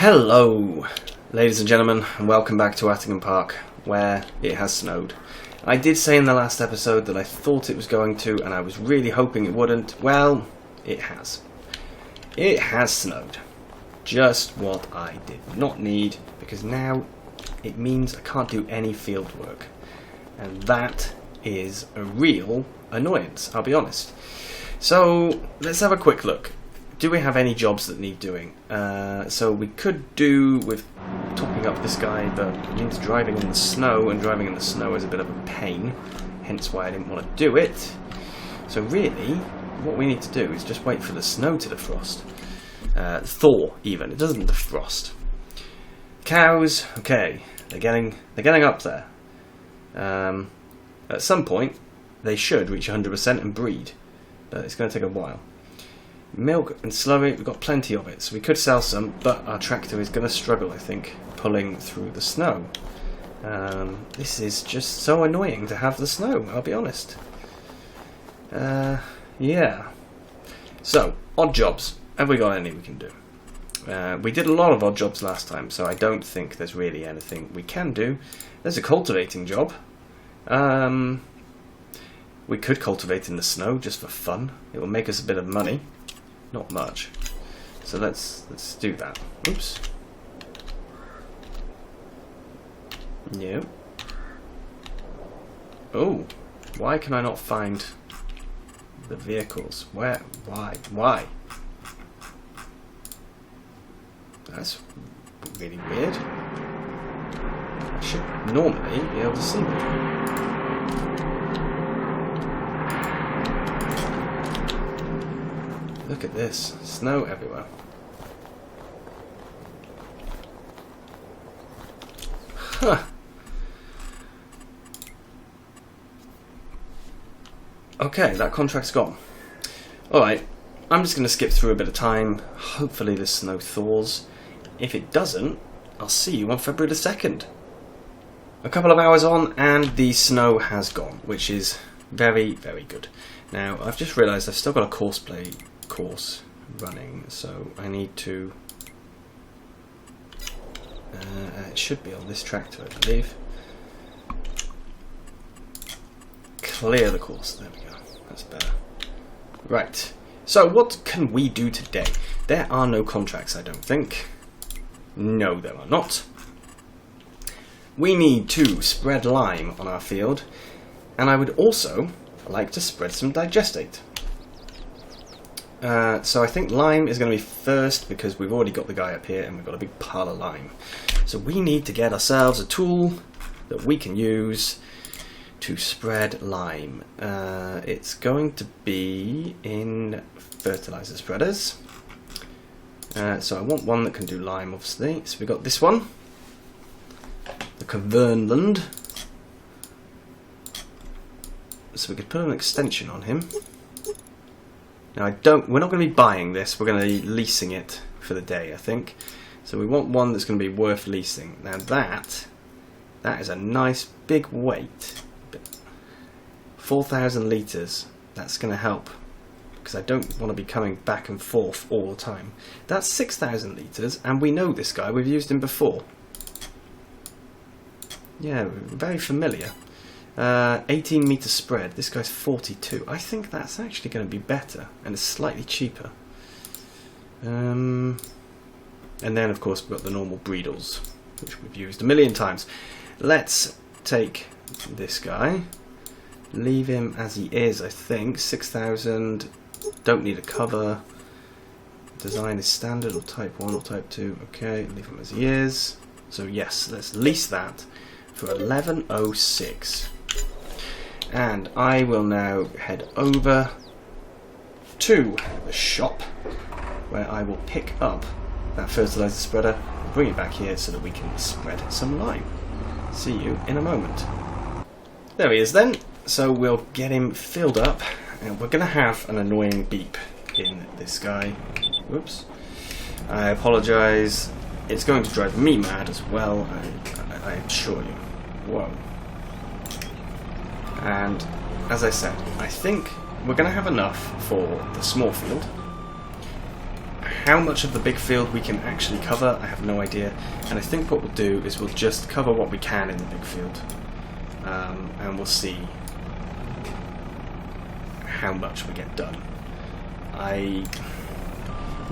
Hello, ladies and gentlemen, and welcome back to Attingham Park, where it has snowed. I did say in the last episode that I thought it was going to, and I was really hoping it wouldn't. Well, it has. It has snowed. Just what I did not need, because now it means I can't do any field work. And that is a real annoyance, I'll be honest. So, let's have a quick look. Do we have any jobs that need doing? So we could do with topping up this guy, but it means driving in the snow, and driving in the snow is a bit of a pain, hence why I didn't want to do it. So really, what we need to do is just wait for the snow to defrost. Thaw, even. It doesn't defrost. Cows, okay, they're getting up there. At some point, they should reach 100% and breed, but it's going to take a while. Milk and slurry, we've got plenty of it, so we could sell some, but our tractor is going to struggle, I think, pulling through the snow. This is just so annoying to have the snow, I'll be honest. Yeah. So, odd jobs. Have we got any we can do? We did a lot of odd jobs last time, so I don't think there's really anything we can do. There's a cultivating job. We could cultivate in the snow just for fun. It will make us a bit of money. Not much. So let's do that. Oops. Yeah. Oh, why can I not find the vehicles? Where? Why? That's really weird. I should normally be able to see them. Look at this, snow everywhere. Huh. Okay, that contract's gone. Alright, I'm just going to skip through a bit of time. Hopefully the snow thaws. If it doesn't, I'll see you on February the 2nd. A couple of hours on and the snow has gone, which is very, very good. Now, I've just realised I've still got a course running, so I need to it should be on this tractor, I believe. Clear the course, there we go, that's better. Right, so what can we do today? There are no contracts, I don't think. No, there are not. We need to spread lime on our field, and I would also like to spread some digestate. So I think lime is going to be first because we've already got the guy up here and we've got a big pile of lime. So we need to get ourselves a tool that we can use to spread lime. It's going to be in fertilizer spreaders. So I want one that can do lime, obviously. So we've got this one, the Cavernland. So we could put an extension on him. Now we're not going to be buying this, we're going to be leasing it for the day, I think. So we want one that's going to be worth leasing. Now that is a nice big weight. 4,000 litres, that's going to help. Because I don't want to be coming back and forth all the time. That's 6,000 litres, and we know this guy, we've used him before. Yeah, very familiar. 18 metre spread, this guy's 42. I think that's actually going to be better, and it's slightly cheaper. And then of course we've got the normal breedles, which we've used a million times. Let's take this guy, leave him as he is, I think. 6,000, don't need a cover. Design is standard, or type 1 or type 2. Okay, leave him as he is. So yes, let's lease that for 1106. And I will now head over to the shop where I will pick up that fertilizer spreader and bring it back here so that we can spread some lime. See you in a moment. There he is then. So we'll get him filled up, and we're going to have an annoying beep in this guy. Whoops. I apologise. It's going to drive me mad as well, I assure you. Whoa. And as I said, I think we're going to have enough for the small field. How much of the big field we can actually cover, I have no idea. And I think what we'll do is we'll just cover what we can in the big field. And we'll see how much we get done.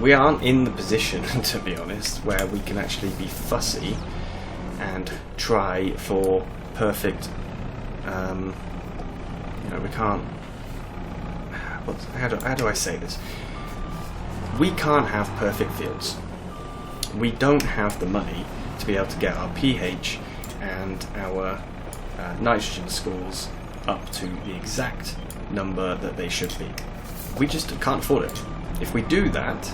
We aren't in the position, to be honest, where we can actually be fussy and try for perfect. We can't. How do I say this? We can't have perfect fields. We don't have the money to be able to get our pH and our nitrogen scores up to the exact number that they should be. We just can't afford it. If we do that,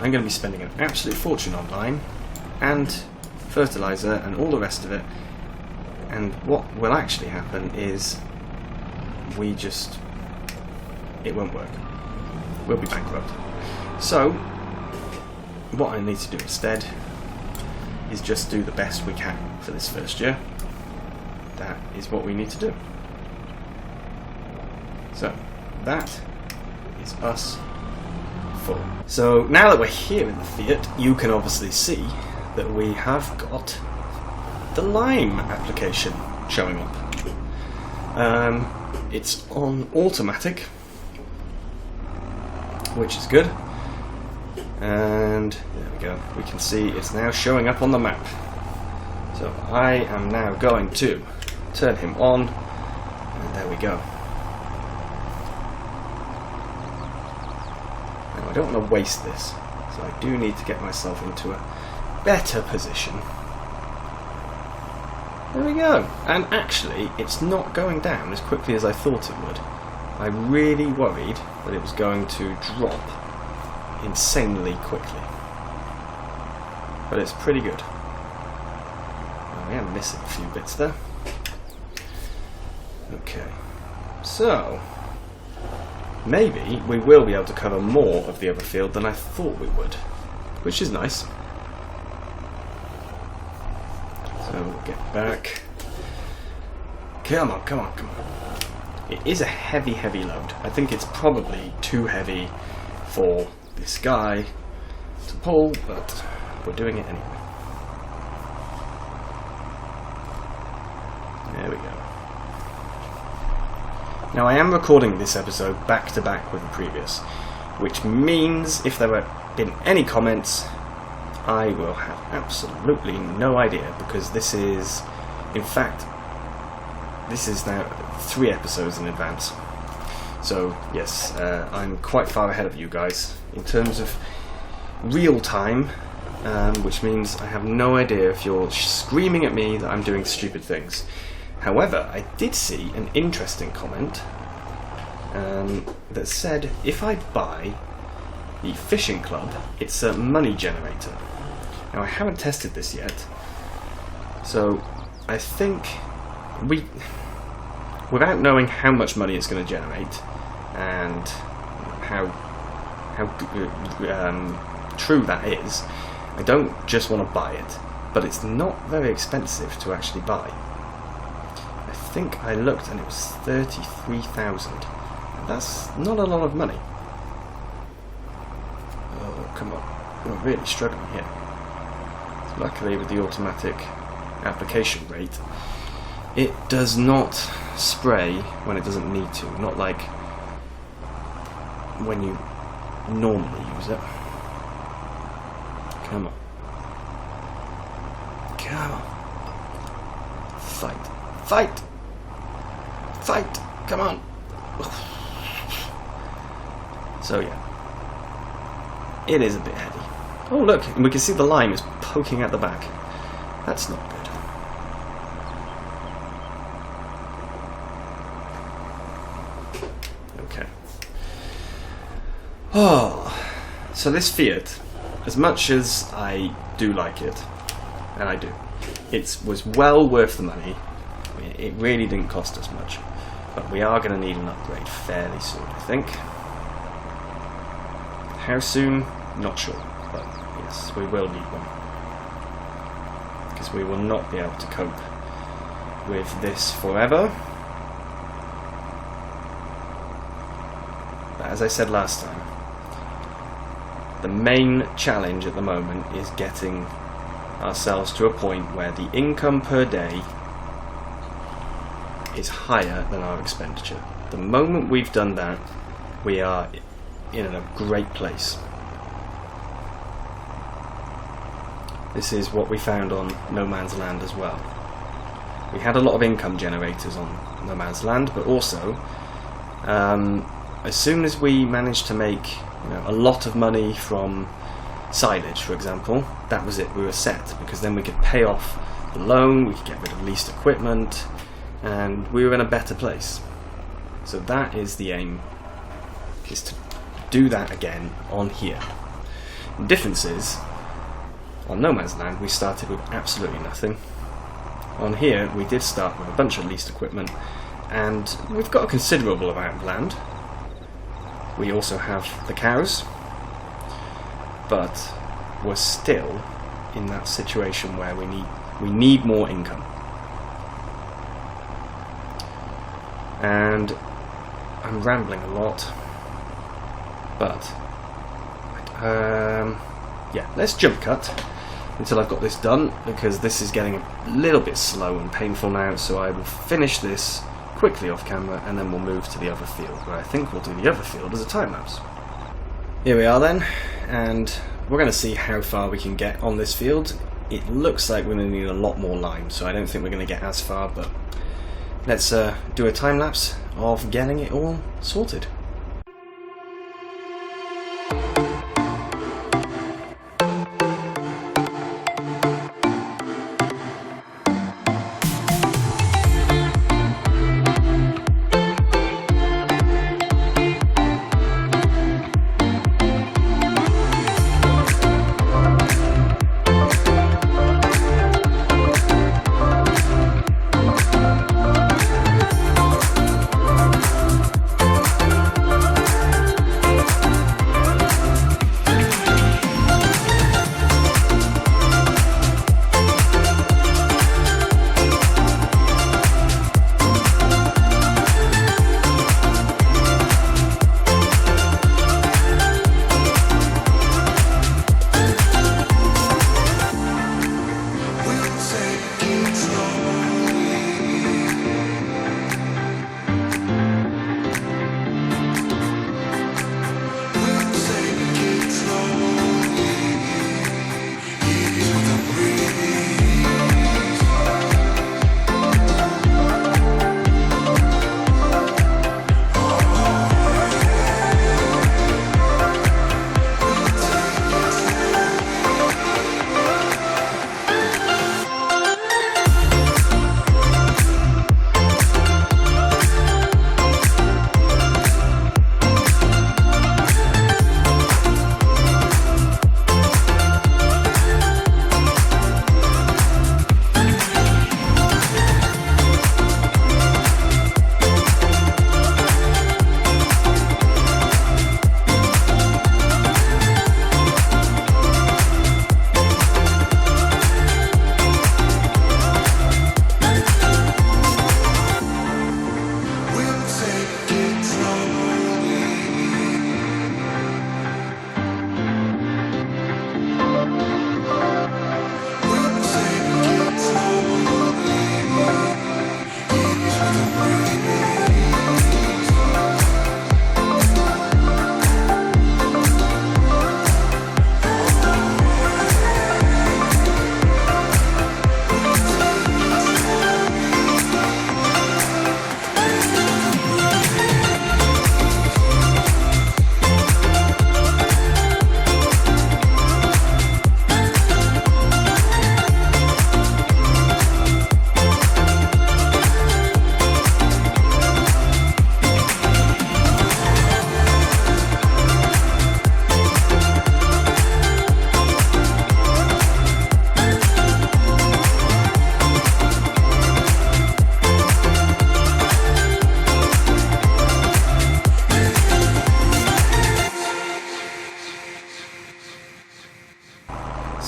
I'm going to be spending an absolute fortune on lime and fertilizer and all the rest of it, and what will actually happen is it won't work. We'll be bankrupt. So what I need to do instead is just do the best we can for this first year. That is what we need to do. So that is us full. So now that we're here in the Fiat, you can obviously see that we have got the lime application showing up. It's on automatic, which is good. And there we go. We can see it's now showing up on the map. So I am now going to turn him on, and there we go. Now I don't want to waste this, so I do need to get myself into a better position. There we go. And actually, it's not going down as quickly as I thought it would. I really worried that it was going to drop insanely quickly. But it's pretty good. Oh, I am missing a few bits there. Okay. So, maybe we will be able to cover more of the other field than I thought we would, which is nice. So we'll get back. Come on, come on, come on. It is a heavy, heavy load. I think it's probably too heavy for this guy to pull, but we're doing it anyway. There we go. Now I am recording this episode back to back with the previous, which means if there have been any comments, I will have absolutely no idea, because this is, in fact, this is now 3 episodes in advance. So yes, I'm quite far ahead of you guys in terms of real time, which means I have no idea if you're screaming at me that I'm doing stupid things. However, I did see an interesting comment that said if I buy the fishing club, it's a money generator. Now I haven't tested this yet, so I think without knowing how much money it's going to generate and how true that is, I don't just want to buy it, but it's not very expensive to actually buy. I think I looked and it was 33,000. That's not a lot of money. Oh, come on. We're really struggling here. Luckily with the automatic application rate, it does not spray when it doesn't need to, not like when you normally use it. Come on. Come on. Fight. Fight! Fight! Come on! So yeah. It is a bit heavy. Oh look, we can see the lime is poking at the back. That's not good. Okay. Oh, so this Fiat, as much as I do like it, and I do, it was well worth the money. I mean, it really didn't cost us much, but we are going to need an upgrade fairly soon, I think. How soon? Not sure, but yes, we will need one, because we will not be able to cope with this forever. But as I said last time, The main challenge at the moment is getting ourselves to a point where the income per day is higher than our expenditure. The moment we've done that, we are in a great place. This is what we found on No Man's Land as well. We had a lot of income generators on No Man's Land, but also as soon as we managed to make a lot of money from silage, for example, that was it. We were set, because then we could pay off the loan, we could get rid of leased equipment, and we were in a better place. So that is the aim, is to do that again on here. The difference is, on No Man's Land we started with absolutely nothing. On here we did start with a bunch of leased equipment, and we've got a considerable amount of land. We also have the cows, but we're still in that situation where we need more income. And I'm rambling a lot, but yeah, let's jump cut until I've got this done, because this is getting a little bit slow and painful now. So I will finish this quickly off camera, and then we'll move to the other field, where I think we'll do the other field as a time lapse. Here we are then, and we're going to see how far we can get on this field. It looks like we're going to need a lot more lime, so I don't think we're going to get as far, but let's do a time lapse of getting it all sorted.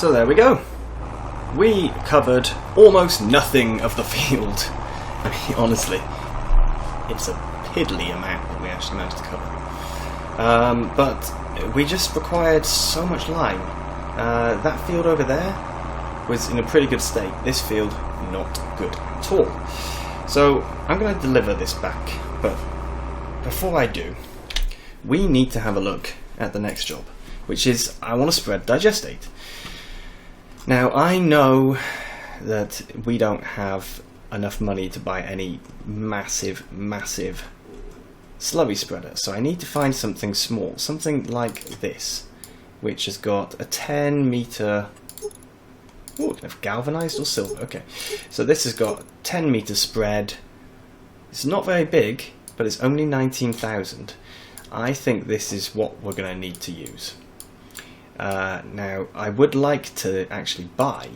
So there we go. We covered almost nothing of the field. I mean, honestly, it's a piddly amount that we actually managed to cover. But we just required so much lime. That field over there was in a pretty good state. This field, not good at all. So I'm going to deliver this back, but before I do, we need to have a look at the next job, which is I want to spread digestate. Now I know that we don't have enough money to buy any massive slurry spreader, so I need to find something small, something like this, which has got a 10 meter. Oh, we can have galvanized or silver. Okay, so this has got 10 meter spread. It's not very big, but it's only 19,000. I think this is what we're going to need to use. Now, I would like to actually buy,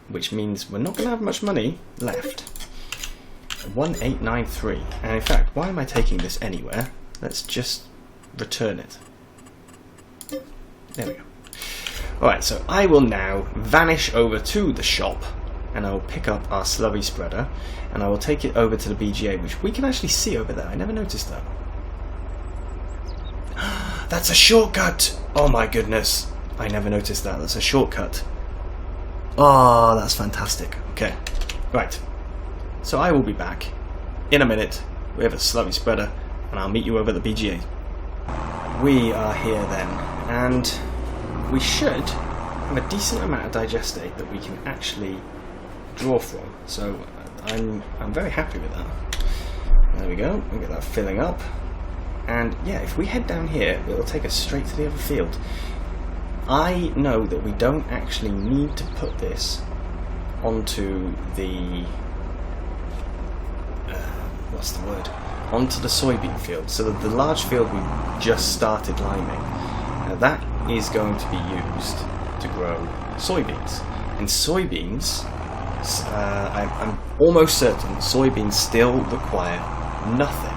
which means we're not going to have much money left. 1893. And in fact, why am I taking this anywhere? Let's just return it. There we go. Alright, so I will now vanish over to the shop and I will pick up our slurry spreader and I will take it over to the BGA, which we can actually see over there. I never noticed that. That's a shortcut! Oh my goodness. I never noticed that. That's a shortcut. Oh, that's fantastic. Okay. Right. So I will be back in a minute. We have a slurry spreader and I'll meet you over at the BGA. We are here then, and we should have a decent amount of digestate that we can actually draw from. So I'm very happy with that. There we go. We'll get that filling up. And yeah, if we head down here, it'll take us straight to the other field. I know that we don't actually need to put this onto the what's the word? Onto the soybean field. So that the large field we just started liming, now that is going to be used to grow soybeans. And soybeans, I'm almost certain soybeans still require nothing.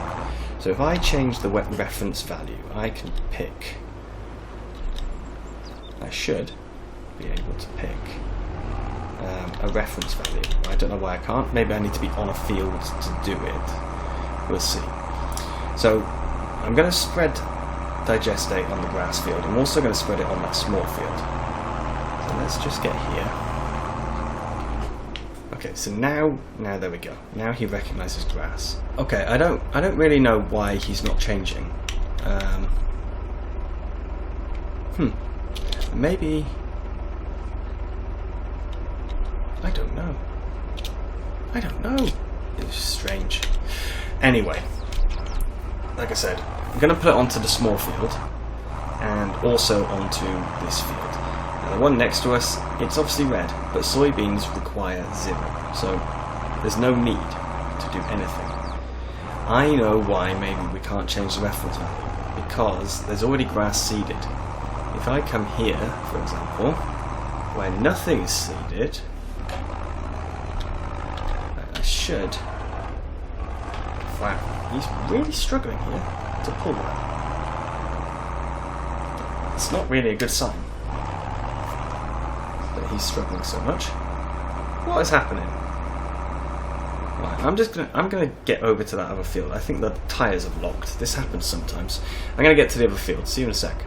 So if I change the reference value, I can pick. I should be able to pick a reference value. I don't know why I can't. Maybe I need to be on a field to do it. We'll see. So I'm going to spread digestate on the grass field. I'm also going to spread it on that small field. So let's just get here. Okay, so now there we go. Now he recognises grass. Okay, I don't really know why he's not changing. Maybe, I don't know. It's strange. Anyway, like I said, I'm going to put it onto the small field and also onto this field. Now the one next to us, it's obviously red, but soybeans require 0, so there's no need to do anything. I know why maybe we can't change the reference value, because there's already grass seeded. If I come here, for example, where nothing is seeded, I should. Wow, he's really struggling here to pull that. It's not really a good sign that he's struggling so much. What is happening? Right, I'm gonna get over to that other field. I think the tyres have locked. This happens sometimes. I'm gonna get to the other field. See you in a sec.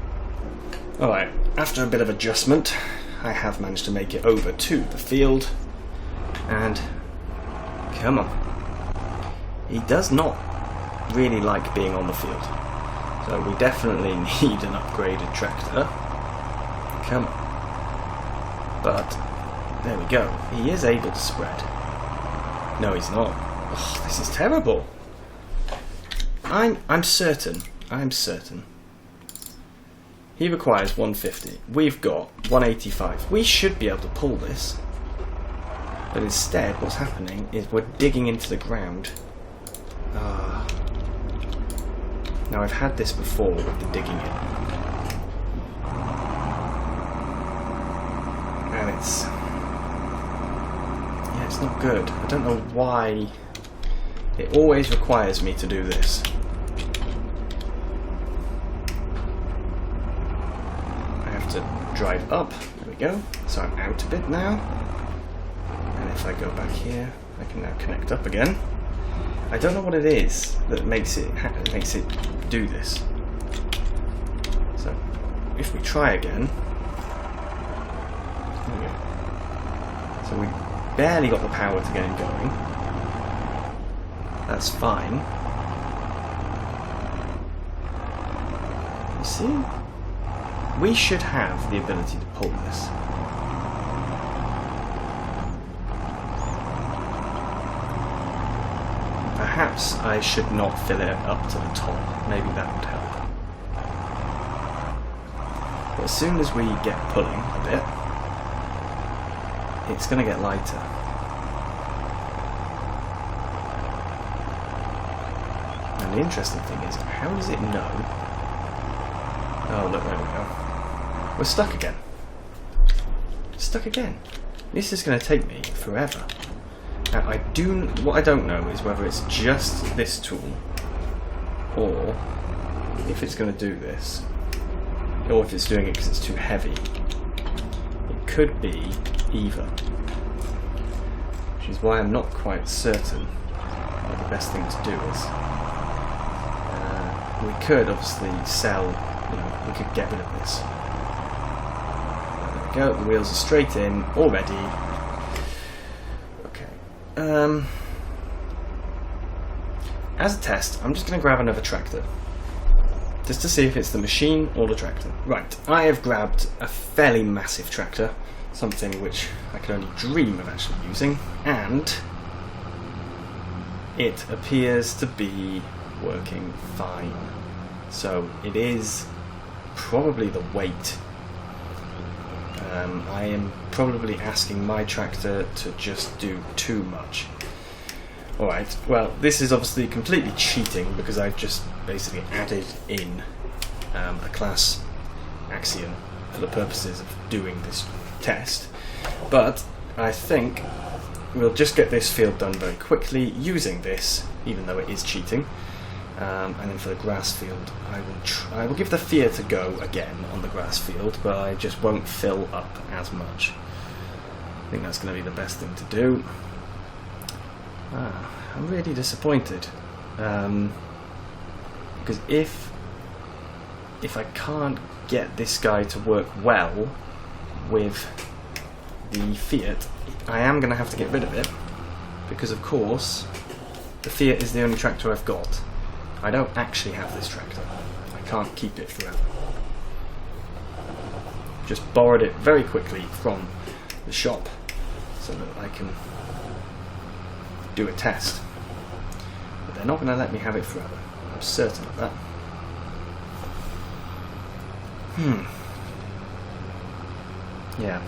Alright, after a bit of adjustment, I have managed to make it over to the field, and come on. He does not really like being on the field, so we definitely need an upgraded tractor. Come on. But, there we go. He is able to spread. No, he's not. Oh, this is terrible. I'm certain. He requires 150. We've got 185. We should be able to pull this. But instead, what's happening is we're digging into the ground. Now, I've had this before with the digging in. And it's not good. I don't know why it always requires me to do this. To drive up. There we go. So I'm out a bit now. And if I go back here, I can now connect up again. I don't know what it is that makes it do this. if we try again... There we go. So we barely got the power to get him going. That's fine. You see? We should have the ability to pull this. Perhaps I should not fill it up to the top. Maybe that would help. But as soon as we get pulling a bit, it's going to get lighter. And the interesting thing is, how does it know? Oh, look, there we go. We're stuck again. Stuck again. This is going to take me forever. Now, what I don't know is whether it's just this tool, or if it's going to do this, or if it's doing it because it's too heavy. It could be either, which is why I'm not quite certain what the best thing to do is. We could obviously sell, we could get rid of this. There we go, the wheels are straight in, already. Okay. As a test, I'm just going to grab another tractor. Just to see if it's the machine or the tractor. Right, I have grabbed a fairly massive tractor, something which I could only dream of actually using, and it appears to be working fine. So it is probably the weight. I am probably asking my tractor to just do too much. Alright, well, this is obviously completely cheating because I've just basically added in a class axiom for the purposes of doing this test. But I think we'll just get this field done very quickly using this, even though it is cheating. And then for the grass field, I will give the Fiat a go again on the grass field, but I just won't fill up as much. I think that's going to be the best thing to do. I'm really disappointed, because if I can't get this guy to work well with the Fiat, I am going to have to get rid of it, because of course the Fiat is the only tractor I've got. I don't actually have this tractor. I can't keep it forever. Just borrowed it very quickly from the shop so that I can do a test. But they're not going to let me have it forever. I'm certain of that. Yeah,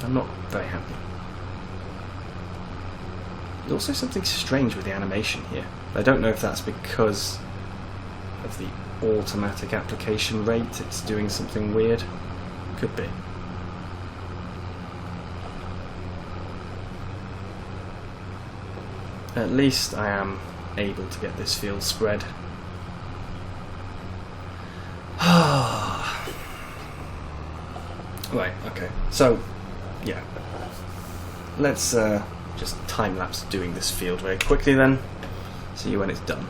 I'm not very happy. There's also something strange with the animation here. I don't know if that's because of the automatic application rate, it's doing something weird. Could be. At least I am able to get this field spread. Right, okay. So, yeah. Let's just time-lapse doing this field very quickly then. See you when it's done.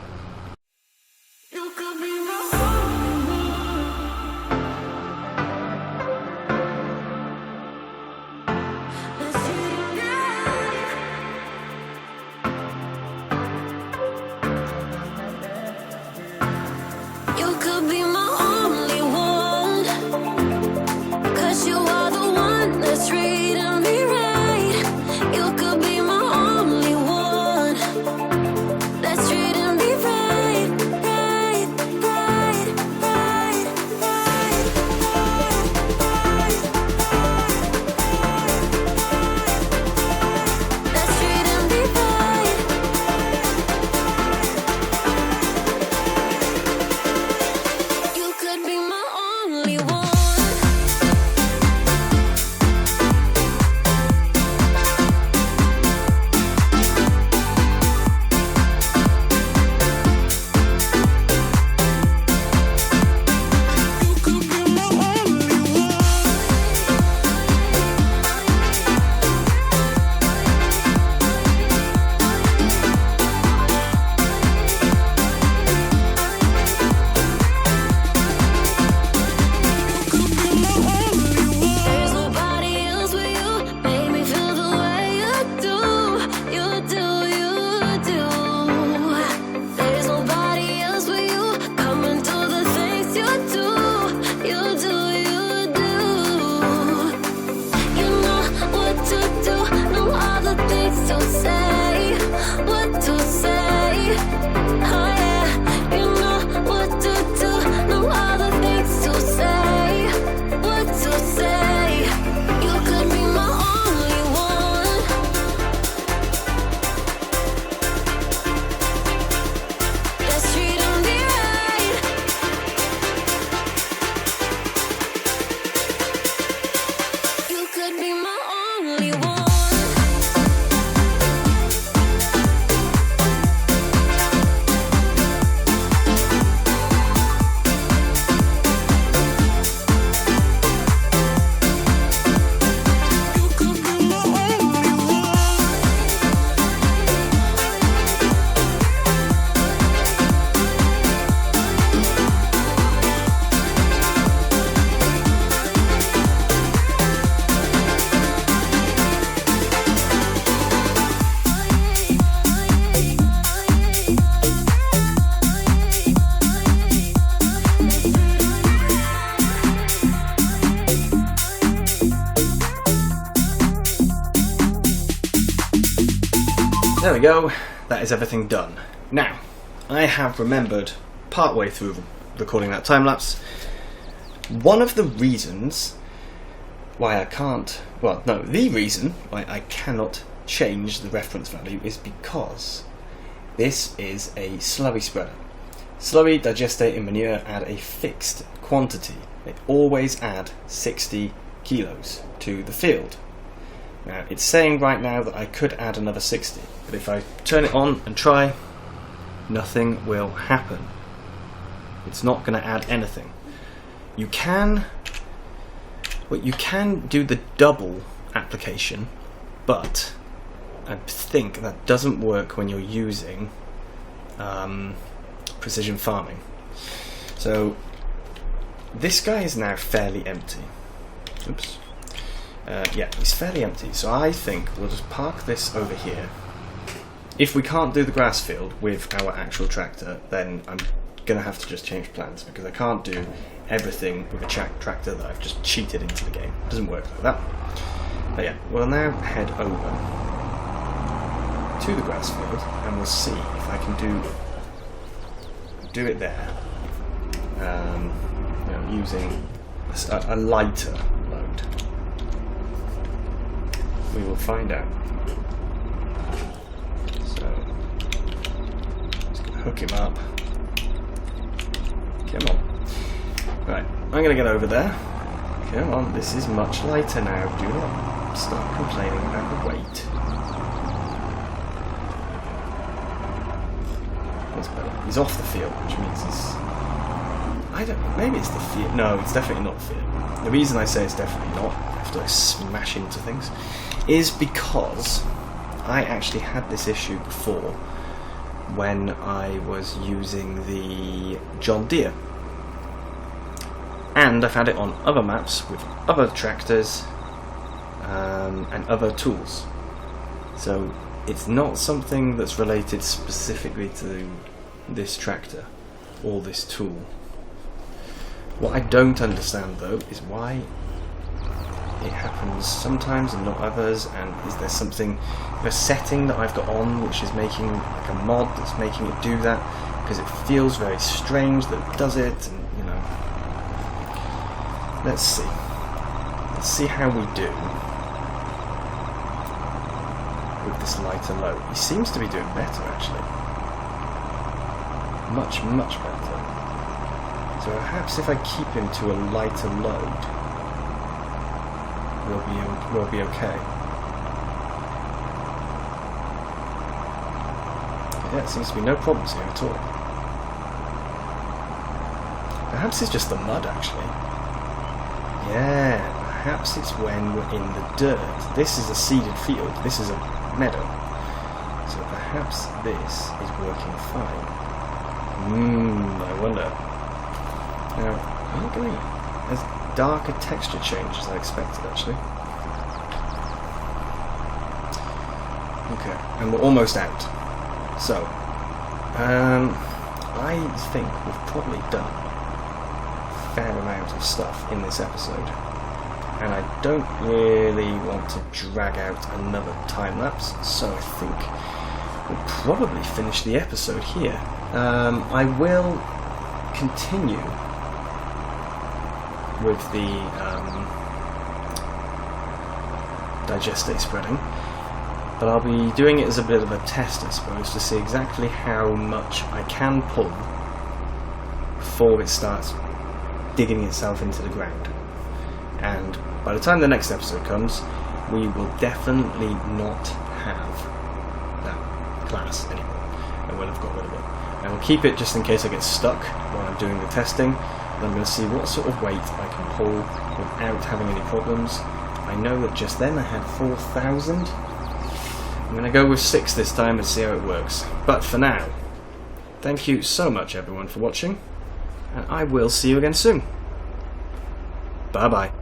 Let's treat him be say, what to say. Oh yeah, you know what to do. No other things to say, what to say. You could be my only one. Let's treat 'em right. You could be my only one. There we go, that is everything done. Now, I have remembered partway through recording that time lapse, one of the reasons why I can't, well, no, the reason why I cannot change the reference value is because this is a slurry spreader. Slurry, digestate and manure add a fixed quantity. They always add 60 kilos to the field. Now, it's saying right now that I could add another 60, but if I turn it on and try, nothing will happen. It's not going to add anything. You can do the double application, but I think that doesn't work when you're using precision farming. So this guy is now fairly empty. Oops. Yeah, he's fairly empty, so I think we'll just park this over here. If we can't do the grass field with our actual tractor, then I'm going to have to just change plans, because I can't do everything with a tractor that I've just cheated into the game. It doesn't work like that. But yeah, we'll now head over to the grass field, and we'll see if I can do it there, you know, using a lighter load. We will find out. So, just gonna hook him up. Come on. Right, I'm going to get over there. Come on, this is much lighter now. Do not stop complaining about the weight. That's better. He's off the field, which means he's... I don't know, maybe it's the field. No, it's definitely not the field. The reason I say it's definitely not, after I smash into things, is because I actually had this issue before when I was using the John Deere. And I've had it on other maps with other tractors and other tools. So it's not something that's related specifically to this tractor or this tool. What I don't understand though is why it happens sometimes and not others, and is there something, a setting that I've got on which is making, like a mod that's making it do that, because it feels very strange that it does it, and you know. Let's see how we do with this lighter load. He seems to be doing better actually, much better. So perhaps if I keep him to a lighter load, we'll be okay. Yeah, it seems to be no problems here at all. Perhaps it's just the mud, actually. Yeah, perhaps it's when we're in the dirt. This is a seeded field, this is a meadow. So perhaps this is working fine. I wonder. Now, I'm not getting as dark a texture change as I expected, actually. Okay, and we're almost out. So, I think we've probably done a fair amount of stuff in this episode. and I don't really want to drag out another time lapse, so I think we'll probably finish the episode here. I will continue with the digestate spreading, but I'll be doing it as a bit of a test, I suppose, to see exactly how much I can pull before it starts digging itself into the ground. And by the time the next episode comes, we will definitely not have that class anymore. I will have got rid of it. I will keep it just in case I get stuck while I'm doing the testing, and I'm going to see what sort of weight I can pull without having any problems. I know that just then I had 4,000. I'm going to go with 6 this time and see how it works. But for now, thank you so much everyone for watching, and I will see you again soon. Bye bye.